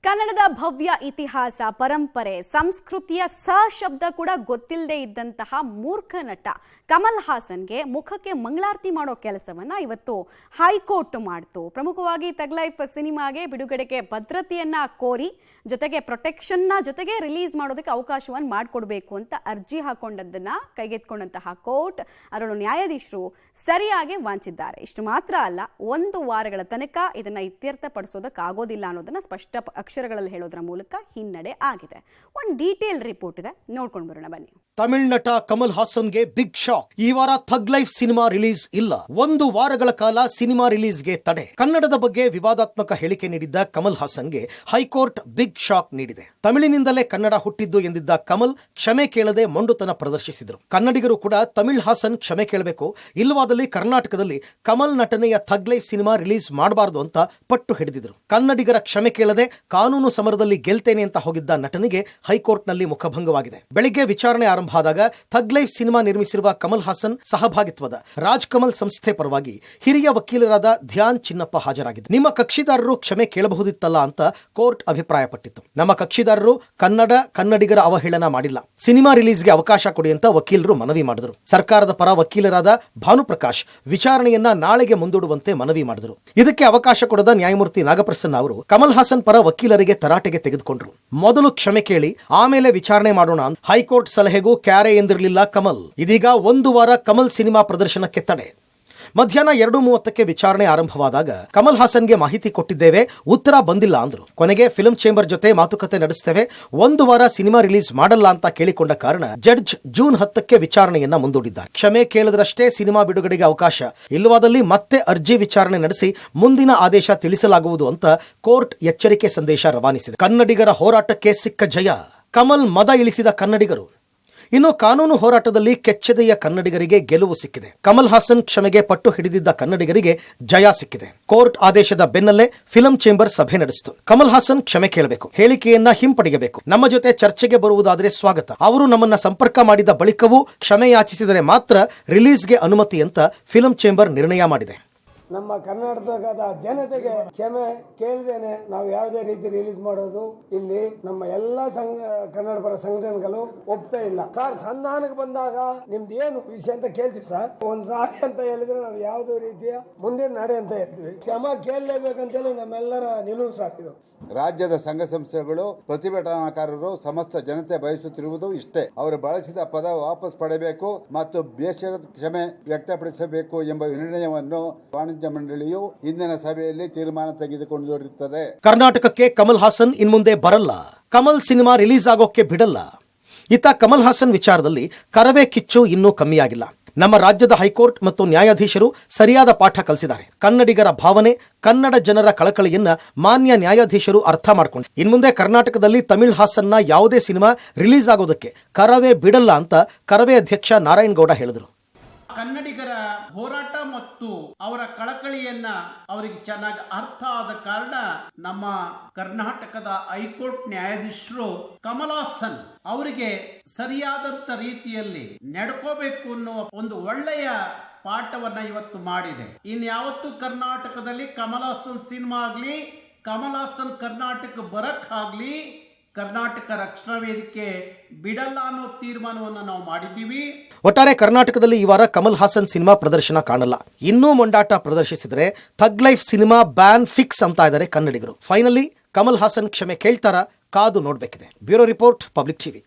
ಕನ್ನಡದ ಭವ್ಯ ಇತಿಹಾಸ, ಪರಂಪರೆ, ಸಂಸ್ಕೃತಿಯ ಸ ಶಬ್ದ ಕೂಡ ಗೊತ್ತಿಲ್ಲದೆ ಇದ್ದಂತಹ ಮೂರ್ಖ ನಟ ಕಮಲ್ ಹಾಸನ್ಗೆ ಮುಖಕ್ಕೆ ಮಂಗಳಾರತಿ ಮಾಡೋ ಕೆಲಸವನ್ನ ಇವತ್ತು ಹೈಕೋರ್ಟ್ ಮಾಡಿತು. ಪ್ರಮುಖವಾಗಿ ತಗ್ ಲೈಫ್ ಸಿನಿಮಾಗೆ ಬಿಡುಗಡೆಗೆ ಭದ್ರತೆಯನ್ನ ಕೋರಿ ಜೊತೆಗೆ ಪ್ರೊಟೆಕ್ಷನ್ನ ಜೊತೆಗೆ ರಿಲೀಸ್ ಮಾಡೋದಕ್ಕೆ ಅವಕಾಶವನ್ನು ಮಾಡಿಕೊಡ್ಬೇಕು ಅಂತ ಅರ್ಜಿ ಹಾಕೊಂಡದ್ದನ್ನ ಕೈಗೆತ್ಕೊಂಡಂತಹ ಕೋರ್ಟ್ ಅದರಲ್ಲೂ ನ್ಯಾಯಾಧೀಶರು ಸರಿಯಾಗಿ ವಾಂಚಿದ್ದಾರೆ. ಇಷ್ಟು ಮಾತ್ರ ಅಲ್ಲ, 1 ವಾರಗಳ ತನಕ ಇದನ್ನ ಇತ್ಯರ್ಥಪಡಿಸೋದಕ್ಕಾಗೋದಿಲ್ಲ ಅನ್ನೋದನ್ನ ಸ್ಪಷ್ಟ ಅಕ್ಷರಗಳಲ್ಲಿ ಹೇಳೋದ್ರ ಮೂಲಕ ಹಿನ್ನಡೆ ಆಗಿದೆ. ಒಂದು ಡೀಟೇಲ್ ರಿಪೋರ್ಟ್ ಇದೆ, ನೋಡ್ಕೊಂಡು ಬರೋಣ ಬನ್ನಿ. ತಮಿಳ್ ನಟ ಕಮಲ್ ಹಾಸನ್ಗೆ ಬಿಗ್ ಶಾಕ್. ಈ ವಾರ ಥಗ್ ಲೈಫ್ ಸಿನಿಮಾ ರಿಲೀಸ್ ಇಲ್ಲ. 1 ವಾರಗಳ ಕಾಲ ಸಿನಿಮಾ ರಿಲೀಸ್ಗೆ ತಡೆ. ಕನ್ನಡದ ಬಗ್ಗೆ ವಿವಾದಾತ್ಮಕ ಹೇಳಿಕೆ ನೀಡಿದ್ದ ಕಮಲ್ ಹಾಸನ್ಗೆ ಹೈಕೋರ್ಟ್ ಬಿಗ್ ಶಾಕ್ ನೀಡಿದೆ. ತಮಿಳಿನಿಂದಲೇ ಕನ್ನಡ ಹುಟ್ಟಿದ್ದು ಎಂದಿದ್ದ ಕಮಲ್ ಕ್ಷಮೆ ಕೇಳದೆ ಮೊಂಡುತನ ಪ್ರದರ್ಶಿಸಿದರು. ಕನ್ನಡಿಗರು ಕೂಡ ತಮಿಳ್ ಹಾಸನ್ ಕ್ಷಮೆ ಕೇಳಬೇಕು, ಇಲ್ಲವಾದಲ್ಲಿ ಕರ್ನಾಟಕದಲ್ಲಿ ಕಮಲ್ ನಟನೆಯ ಥಗ್ ಲೈಫ್ ಸಿನಿಮಾ ರಿಲೀಸ್ ಮಾಡಬಾರದು ಅಂತ ಪಟ್ಟು ಹಿಡಿದಿದ್ರು. ಕನ್ನಡಿಗರ ಕ್ಷಮೆ ಕೇಳದೆ ಕಾನೂನು ಸಮರದಲ್ಲಿ ಗೆಲ್ತೇನೆ ಅಂತ ಹೋಗಿದ್ದ ನಟನಿಗೆ ಹೈಕೋರ್ಟ್ನಲ್ಲಿ ಮುಖಭಂಗವಾಗಿದೆ. ಬೆಳಿಗ್ಗೆ ವಿಚಾರಣೆ ಆರಂಭ ಆದಾಗ ಥಗ್ ಲೈಫ್ ಸಿನಿಮಾ ನಿರ್ಮಿಸಿರುವ ಕಮಲ್ ಹಾಸನ್ ಸಹಭಾಗಿತ್ವದ ರಾಜ್ ಕಮಲ್ ಸಂಸ್ಥೆ ಪರವಾಗಿ ಹಿರಿಯ ವಕೀಲರಾದ ಧ್ಯಾನ್ ಚಿನ್ನಪ್ಪ ಹಾಜರಾಗಿದ್ದರು. ನಿಮ್ಮ ಕಕ್ಷಿದಾರರು ಕ್ಷಮೆ ಕೇಳಬಹುದಿತ್ತಲ್ಲ ಅಂತ ಕೋರ್ಟ್ ಅಭಿಪ್ರಾಯಪಟ್ಟಿತ್ತು. ನಮ್ಮ ಕಕ್ಷಿದಾರರು ಕನ್ನಡಿಗರ ಅವಹೇಳನ ಮಾಡಿಲ್ಲ, ಸಿನಿಮಾ ರಿಲೀಸ್ಗೆ ಅವಕಾಶ ಕೊಡಿ ಅಂತ ವಕೀಲರು ಮನವಿ ಮಾಡಿದರು. ಸರ್ಕಾರದ ಪರ ವಕೀಲರಾದ ಭಾನುಪ್ರಕಾಶ್ ವಿಚಾರಣೆಯನ್ನ ನಾಳೆಗೆ ಮುಂದೂಡುವಂತೆ ಮನವಿ ಮಾಡಿದರು. ಇದಕ್ಕೆ ಅವಕಾಶ ಕೊಡದ ನ್ಯಾಯಮೂರ್ತಿ ನಾಗಪ್ರಸನ್ನ ಅವರು ಕಮಲ್ ಹಾಸನ್ ಪರ ವಕೀಲರಿಗೆ ತರಾಟೆಗೆ ತೆಗೆದುಕೊಂಡ್ರು. ಮೊದಲು ಕ್ಷಮೆ ಕೇಳಿ ಆಮೇಲೆ ವಿಚಾರಣೆ ಮಾಡೋಣ. ಹೈಕೋರ್ಟ್ ಸಲಹೆಗೂ ಕ್ಯಾರೆ ಎಂದಿರಲಿಲ್ಲ ಕಮಲ್. ಇದೀಗ 1 ವಾರ ಕಮಲ್ ಸಿನಿಮಾ ಪ್ರದರ್ಶನಕ್ಕೆ ತಡೆ. ಮಧ್ಯಾಹ್ನ 2:30ಕ್ಕೆ ವಿಚಾರಣೆ ಆರಂಭವಾದಾಗ ಕಮಲ್ ಹಾಸನ್ಗೆ ಮಾಹಿತಿ ಕೊಟ್ಟಿದ್ದೇವೆ, ಉತ್ತರ ಬಂದಿಲ್ಲ ಅಂದ್ರು. ಕೊನೆಗೆ ಫಿಲ್ಮ್ ಚೇಂಬರ್ ಜೊತೆ ಮಾತುಕತೆ ನಡೆಸ್ತೇವೆ, 1 ವಾರ ಸಿನಿಮಾ ರಿಲೀಸ್ ಮಾಡಲ್ಲ ಅಂತ ಕೇಳಿಕೊಂಡ ಕಾರಣ ಜಡ್ಜ್ ಜೂನ್ 10ಕ್ಕೆ ವಿಚಾರಣೆಯನ್ನ ಮುಂದೂಡಿದ್ದಾರೆ. ಕ್ಷಮೆ ಕೇಳಿದ್ರಷ್ಟೇ ಸಿನಿಮಾ ಬಿಡುಗಡೆಗೆ ಅವಕಾಶ, ಇಲ್ಲವಾದಲ್ಲಿ ಮತ್ತೆ ಅರ್ಜಿ ವಿಚಾರಣೆ ನಡೆಸಿ ಮುಂದಿನ ಆದೇಶ ತಿಳಿಸಲಾಗುವುದು ಅಂತ ಕೋರ್ಟ್ ಎಚ್ಚರಿಕೆ ಸಂದೇಶ ರವಾನಿಸಿದೆ. ಕನ್ನಡಿಗರ ಹೋರಾಟಕ್ಕೆ ಸಿಕ್ಕ ಜಯ. ಕಮಲ್ ಮದ ಇಳಿಸಿದ ಕನ್ನಡಿಗರು. ಇನ್ನು ಕಾನೂನು ಹೋರಾಟದಲ್ಲಿ ಕೆಚ್ಚೆದೆಯ ಕನ್ನಡಿಗರಿಗೆ ಗೆಲುವು ಸಿಕ್ಕಿದೆ. ಕಮಲ್ ಹಾಸನ್ ಕ್ಷಮೆಗೆ ಪಟ್ಟು ಹಿಡಿದಿದ್ದ ಕನ್ನಡಿಗರಿಗೆ ಜಯ ಸಿಕ್ಕಿದೆ. ಕೋರ್ಟ್ ಆದೇಶದ ಬೆನ್ನಲ್ಲೇ ಫಿಲ್ಮ್ ಚೇಂಬರ್ ಸಭೆ ನಡೆಸಿತು. ಕಮಲ್ ಹಾಸನ್ ಕ್ಷಮೆ ಕೇಳಬೇಕು, ಹೇಳಿಕೆಯನ್ನ ಹಿಂಪಡೆಯಬೇಕು, ನಮ್ಮ ಜೊತೆ ಚರ್ಚೆಗೆ ಬರುವುದಾದರೆ ಸ್ವಾಗತ, ಅವರು ನಮ್ಮನ್ನ ಸಂಪರ್ಕ ಮಾಡಿದ ಬಳಿಕವೂ ಕ್ಷಮೆ ಯಾಚಿಸಿದರೆ ಮಾತ್ರ ರಿಲೀಸ್ಗೆ ಅನುಮತಿ ಅಂತ ಫಿಲ್ಮ್ ಚೇಂಬರ್ ನಿರ್ಣಯ ಮಾಡಿದೆ. ನಮ್ಮ ಕರ್ನಾಟಕದ ಜನತೆಗೆ ಕ್ಷಮೆ ಕೇಳಿದೇನೆ ನಾವು ಯಾವುದೇ ರೀತಿ ರಿಲೀಸ್ ಮಾಡೋದು ಇಲ್ಲಿ ನಮ್ಮ ಎಲ್ಲಾ ಕನ್ನಡ ಪರ ಸಂಘಟನೆಗಳು ಒಪ್ತಾ ಇಲ್ಲ. ಸರ್, ಸಂಧಾನಕ್ಕೆ ಬಂದಾಗ ನಿಮ್ದು ಏನು ವಿಷಯ ಅಂತ ಕೇಳ್ತೀವಿ ಸರ್. ಒಂದ್ ಸಾರಿ ಅಂತ ಹೇಳಿದ್ರೆ ನಾವು ಯಾವುದೇ ರೀತಿಯ ಮುಂದಿನ ನಡೆ ಅಂತ ಹೇಳ್ತೀವಿ. ಕ್ಷಮೆ ಕೇಳಲೇಬೇಕಂತೇಳಿ ನಮ್ಮೆಲ್ಲರ ನಿಲುವು ಸಾಕಿದು. ರಾಜ್ಯದ ಸಂಘ ಸಂಸ್ಥೆಗಳು, ಪ್ರತಿಭಟನಾಕಾರರು, ಸಮಸ್ತ ಜನತೆ ಬಯಸುತ್ತಿರುವುದು ಇಷ್ಟೇ. ಅವರು ಬಳಸಿದ ಪದ ವಾಪಸ್ ಪಡೆಯಬೇಕು ಮತ್ತು ಬೇಷರತ್ ಕ್ಷಮೆ ವ್ಯಕ್ತಪಡಿಸಬೇಕು ಎಂಬ ನಿರ್ಣಯವನ್ನು ವಾಣಿಜ್ಯ ಮಂಡಳಿಯು ಇಂದಿನ ಸಭೆಯಲ್ಲಿ ತೀರ್ಮಾನ ತೆಗೆದುಕೊಂಡಿರುತ್ತದೆ. ಕರ್ನಾಟಕಕ್ಕೆ ಕಮಲ್ ಹಾಸನ್ ಇನ್ಮುಂದೆ ಬರಲ್ಲ, ಕಮಲ್ ಸಿನಿಮಾ ರಿಲೀಸ್ ಆಗೋಕೆ ಬಿಡಲ್ಲ. ಇತ್ತ ಕಮಲ್ ಹಾಸನ್ ವಿಚಾರದಲ್ಲಿ ಕರವೇ ಕಿಚ್ಚು ಇನ್ನೂ ಕಮ್ಮಿಯಾಗಿಲ್ಲ. ನಮ್ಮ ರಾಜ್ಯದ ಹೈಕೋರ್ಟ್ ಮತ್ತು ನ್ಯಾಯಾಧೀಶರು ಸರಿಯಾದ ಪಾಠ ಕಲಿಸಿದ್ದಾರೆ. ಕನ್ನಡಿಗರ ಭಾವನೆ, ಕನ್ನಡ ಜನರ ಕಳಕಳಿಯನ್ನ ಮಾನ್ಯ ನ್ಯಾಯಾಧೀಶರು ಅರ್ಥ ಮಾಡಿಕೊಂಡು ಇನ್ಮುಂದೆ ಕರ್ನಾಟಕದಲ್ಲಿ ತಮಿಳ್ ಹಾಸನ್ನ ಯಾವುದೇ ಸಿನಿಮಾ ರಿಲೀಸ್ ಆಗೋದಕ್ಕೆ ಕರವೇ ಬಿಡಲ್ಲ ಅಂತ ಕರವೇ ಅಧ್ಯಕ್ಷ ನಾರಾಯಣಗೌಡ ಹೇಳಿದರು. ಕನ್ನಡಿಗರ ಹೋರಾಟ ಮತ್ತು ಅವರ ಕಳಕಳಿಯನ್ನ ಅವರಿಗೆ ಚೆನ್ನಾಗಿ ಅರ್ಥ ಆದ ಕಾರಣ ನಮ್ಮ ಕರ್ನಾಟಕದ ಹೈಕೋರ್ಟ್ ನ್ಯಾಯಾಧೀಶರು ಕಮಲ್ ಹಾಸನ್ ಅವರಿಗೆ ಸರಿಯಾದಂತ ರೀತಿಯಲ್ಲಿ ನಡ್ಕೋಬೇಕು ಅನ್ನುವ ಒಂದು ಒಳ್ಳೆಯ ಪಾಠವನ್ನ ಇವತ್ತು ಮಾಡಿದೆ. ಇನ್ಯಾವತ್ತು ಕರ್ನಾಟಕದಲ್ಲಿ ಕಮಲ್ ಹಾಸನ್ ಸಿನಿಮಾ ಆಗ್ಲಿ, ಕಮಲ್ ಹಾಸನ್ ಕರ್ನಾಟಕ ಬರಕ್ ಆಗ್ಲಿ, ಕರ್ನಾಟಕ ರಕ್ಷಣಾ ವೇದಿಕೆ ಬಿಡಲ್ಲ ಅನ್ನೋ ತೀರ್ಮಾನವನ್ನು ನಾವು ಮಾಡಿದ್ದೀವಿ. ಒಟ್ಟಾರೆ ಕರ್ನಾಟಕದಲ್ಲಿ ಈ ವಾರ ಕಮಲ್ ಹಾಸನ್ ಸಿನಿಮಾ ಪ್ರದರ್ಶನ ಕಾಣಲ್ಲ. ಇನ್ನೂ ಮೊಂಡಾಟ ಪ್ರದರ್ಶಿಸಿದರೆ Thug Life cinema ban fix ಅಂತ ಇದ್ದಾರೆ ಕನ್ನಡಿಗರು. ಫೈನಲಿ ಕಮಲ್ ಹಾಸನ್ ಕ್ಷಮೆ ಕೇಳ್ತಾರಾ? ಕಾದು ನೋಡ್ಬೇಕಿದೆ. Bureau report, Public TV.